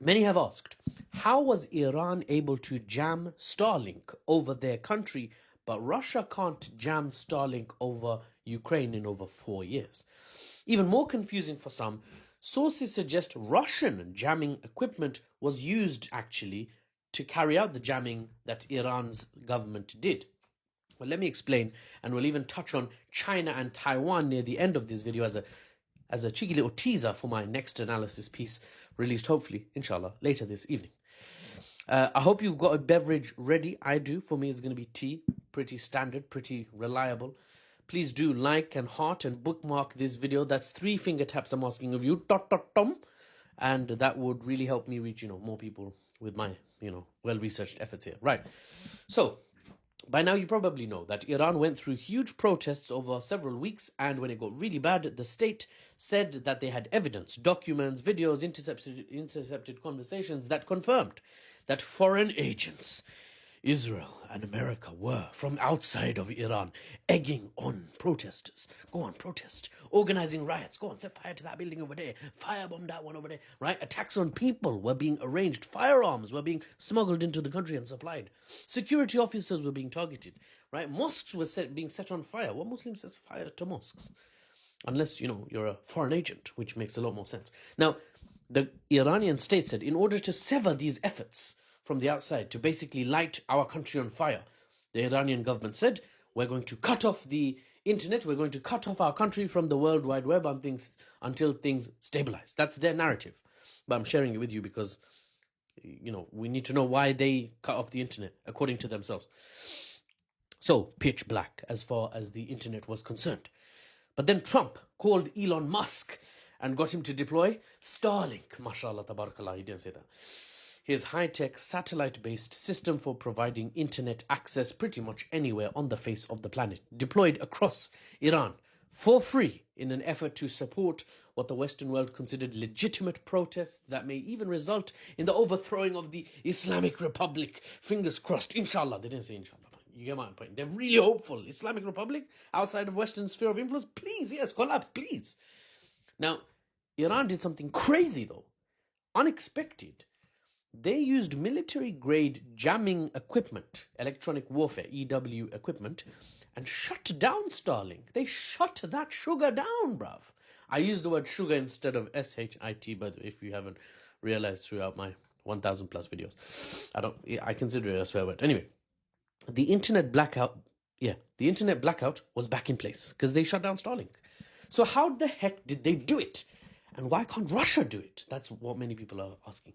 Many have asked, how was Iran able to jam Starlink over their country, but Russia can't jam Starlink over Ukraine in over 4 years? Even more confusing for some, sources suggest Russian jamming equipment was used actually to carry out the jamming that Iran's government did. Well, let me explain, and we'll even touch on China and Taiwan near the end of this video as a cheeky little teaser for my next analysis piece, released hopefully, inshallah, later this evening. I hope you've got a beverage ready. I do. For me, it's going to be tea. Pretty standard, pretty reliable. Please do like and heart and bookmark this video. That's 3 finger taps I'm asking of you. And that would really help me reach, more people with my, well-researched efforts here. Right. So, by now you probably know that Iran went through huge protests over several weeks, and when it got really bad, the state said that they had evidence, documents, videos, intercepted conversations that confirmed that foreign agents, Israel and America, were from outside of Iran egging on protesters. Go on, protest. Organizing riots. Go on, set fire to that building over there. Firebomb that one over there. Right? Attacks on people were being arranged. Firearms were being smuggled into the country and supplied. Security officers were being targeted. Right? Mosques were being set on fire. What Muslim says fire to mosques? Unless, you're a foreign agent, which makes a lot more sense. Now, the Iranian state said in order to sever these efforts from the outside to basically light our country on fire, the Iranian government said, we're going to cut off the internet, we're going to cut off our country from the World Wide Web until things stabilize. That's their narrative. But I'm sharing it with you because, we need to know why they cut off the internet, according to themselves. So, pitch black as far as the internet was concerned. But then Trump called Elon Musk and got him to deploy Starlink. MashaAllah, tabarakallah, he didn't say that. His high-tech satellite-based system for providing internet access pretty much anywhere on the face of the planet, deployed across Iran for free in an effort to support what the Western world considered legitimate protests that may even result in the overthrowing of the Islamic Republic. Fingers crossed, inshallah. They didn't say inshallah. You get my point. They're really hopeful. Islamic Republic, outside of Western sphere of influence, please, yes, collapse, please. Now, Iran did something crazy, though. Unexpected. They used military-grade jamming equipment, electronic warfare, EW equipment, and shut down Starlink. They shut that sugar down, bruv. I use the word sugar instead of S-H-I-T, but if you haven't realized throughout my 1,000 plus videos, I consider it a swear word. Anyway, the internet blackout was back in place because they shut down Starlink. So how the heck did they do it? And why can't Russia do it? That's what many people are asking.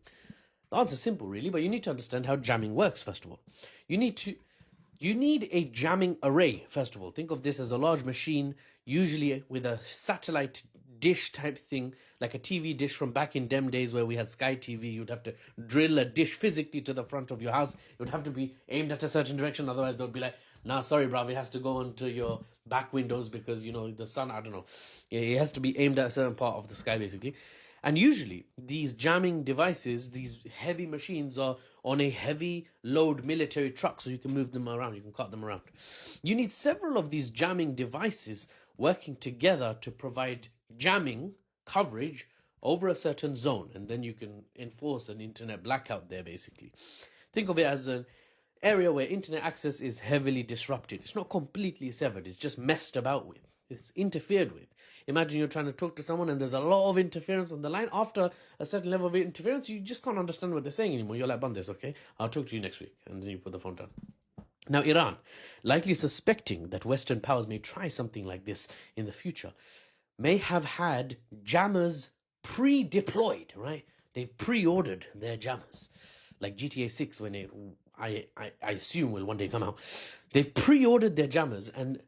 The answer's simple, really, but you need to understand how jamming works, first of all. You need a jamming array, first of all. Think of this as a large machine, usually with a satellite dish type thing, like a TV dish from back in them days where we had Sky TV. You'd have to drill a dish physically to the front of your house. It would have to be aimed at a certain direction, otherwise they'd be like, nah, sorry, bruv, it has to go onto your back windows because, the sun, I don't know. It has to be aimed at a certain part of the sky, basically. And usually, these jamming devices, these heavy machines are on a heavy load military truck, so you can move them around, you can cart them around. You need several of these jamming devices working together to provide jamming coverage over a certain zone, and then you can enforce an internet blackout there, basically. Think of it as an area where internet access is heavily disrupted. It's not completely severed, it's just messed about with. It's interfered with. Imagine you're trying to talk to someone and there's a lot of interference on the line. After a certain level of interference, you just can't understand what they're saying anymore. You're like, Bandes, okay? I'll talk to you next week. And then you put the phone down. Now, Iran, likely suspecting that Western powers may try something like this in the future, may have had jammers pre-deployed, right? They've pre-ordered their jammers. Like GTA 6, when I assume will one day come out. They've pre-ordered their jammers and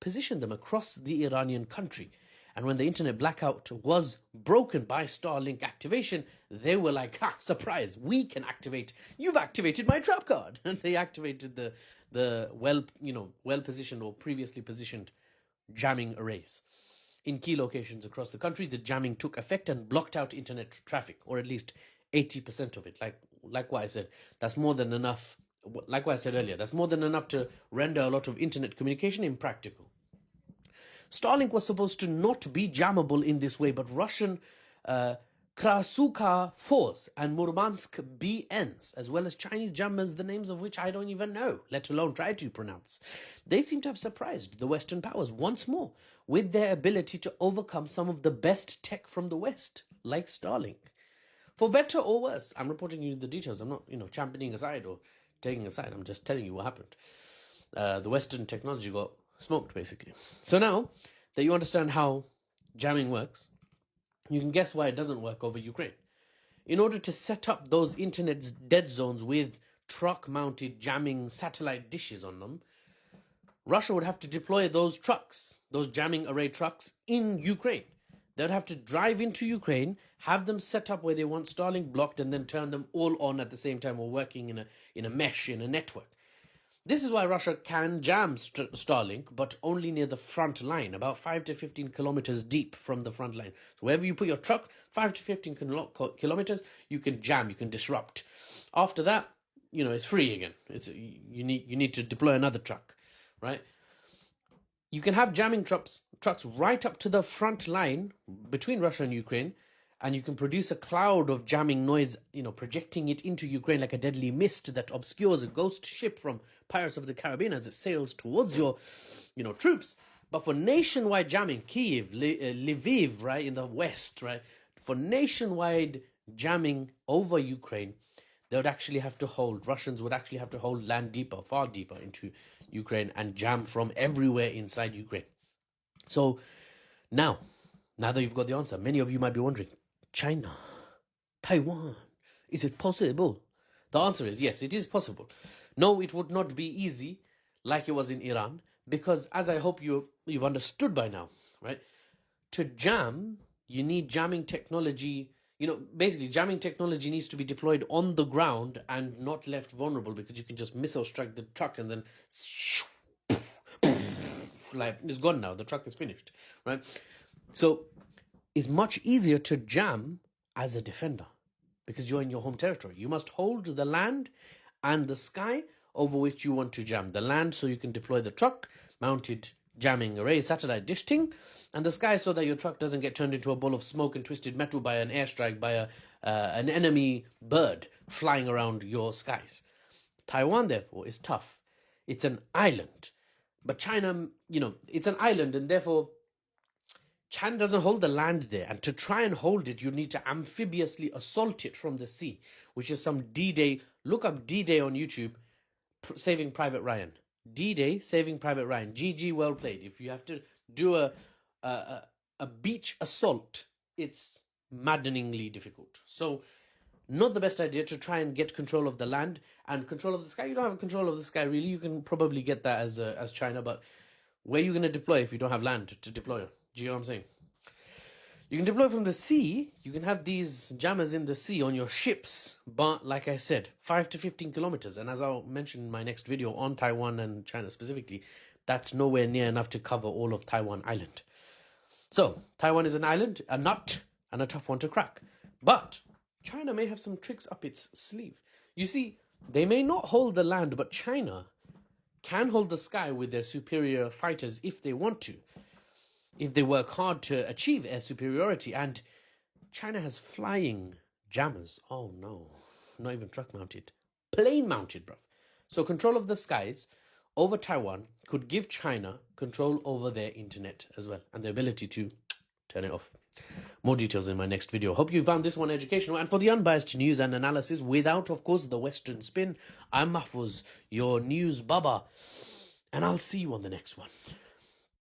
positioned them across the Iranian country. And when the internet blackout was broken by Starlink activation, they were like, ha, surprise, we can activate. You've activated my trap card. And they activated the well-positioned or previously positioned jamming arrays. In key locations across the country, the jamming took effect and blocked out internet traffic, or at least 80% of it. Like what I said, that's more than enough. Like what I said earlier, that's more than enough to render a lot of internet communication impractical. Starlink was supposed to not be jammable in this way, but Russian Krasukha-4s and Murmansk-BNs, as well as Chinese jammers, the names of which I don't even know, let alone try to pronounce. They seem to have surprised the Western powers once more with their ability to overcome some of the best tech from the West, like Starlink. For better or worse, I'm reporting you the details. I'm not, championing a side or taking a side. I'm just telling you what happened. The Western technology got smoked, basically. So now that you understand how jamming works, you can guess why it doesn't work over Ukraine. In order to set up those internet's dead zones with truck-mounted jamming satellite dishes on them, Russia would have to deploy those trucks, those jamming array trucks, in Ukraine. They would have to drive into Ukraine, have them set up where they want Starlink blocked, and then turn them all on at the same time, or working in a mesh, in a network. This is why Russia can jam Starlink, but only near the front line, about 5 to 15 kilometers deep from the front line. So wherever you put your truck, 5 to 15 kilometers, you can jam, you can disrupt. After that, it's free again. You need to deploy another truck, right? You can have jamming trucks right up to the front line between Russia and Ukraine, and you can produce a cloud of jamming noise, projecting it into Ukraine like a deadly mist that obscures a ghost ship from Pirates of the Caribbean as it sails towards your, troops. But for nationwide jamming, Kyiv, Lviv, right, in the west, right, for nationwide jamming over Ukraine, Russians would actually have to hold land deeper, far deeper into Ukraine, and jam from everywhere inside Ukraine. So now that you've got the answer, many of you might be wondering, China, Taiwan, is it possible? The answer is yes, it is possible. No, it would not be easy like it was in Iran, because as I hope you've understood by now, right? To jam, you need jamming technology. Basically, jamming technology needs to be deployed on the ground and not left vulnerable, because you can just missile strike the truck and then like it's gone now. The truck is finished, right? So it's much easier to jam as a defender because you're in your home territory. You must hold the land and the sky over which you want to jam. The land so you can deploy the truck-mounted jamming array satellite dish thing, and the sky so that your truck doesn't get turned into a ball of smoke and twisted metal by an airstrike by an enemy bird flying around your skies. Taiwan, therefore, is tough. It's an island. But China, it's an island, and therefore China doesn't hold the land there. And to try and hold it, you need to amphibiously assault it from the sea, which is some D-Day. Look up D-Day on YouTube, Saving Private Ryan. D-Day, Saving Private Ryan. GG, well played. If you have to do a beach assault, it's maddeningly difficult. So not the best idea to try and get control of the land and control of the sky. You don't have control of the sky, really. You can probably get that as China, but where are you going to deploy if you don't have land to deploy? Do you know what I'm saying? You can deploy from the sea. You can have these jammers in the sea on your ships, but like I said, 5 to 15 kilometers. And as I'll mention in my next video on Taiwan and China specifically, that's nowhere near enough to cover all of Taiwan Island. So Taiwan is an island, a nut, and a tough one to crack. But China may have some tricks up its sleeve. You see, they may not hold the land, but China can hold the sky with their superior fighters if they want to, if they work hard to achieve air superiority. And China has flying jammers. Oh no, not even truck mounted, plane mounted, bruv. So control of the skies over Taiwan could give China control over their internet as well, and the ability to turn it off. More details in my next video. Hope you found this one educational. And for the unbiased news and analysis, without, of course, the Western spin, I'm Mahfouz, your NewsBaba. And I'll see you on the next one.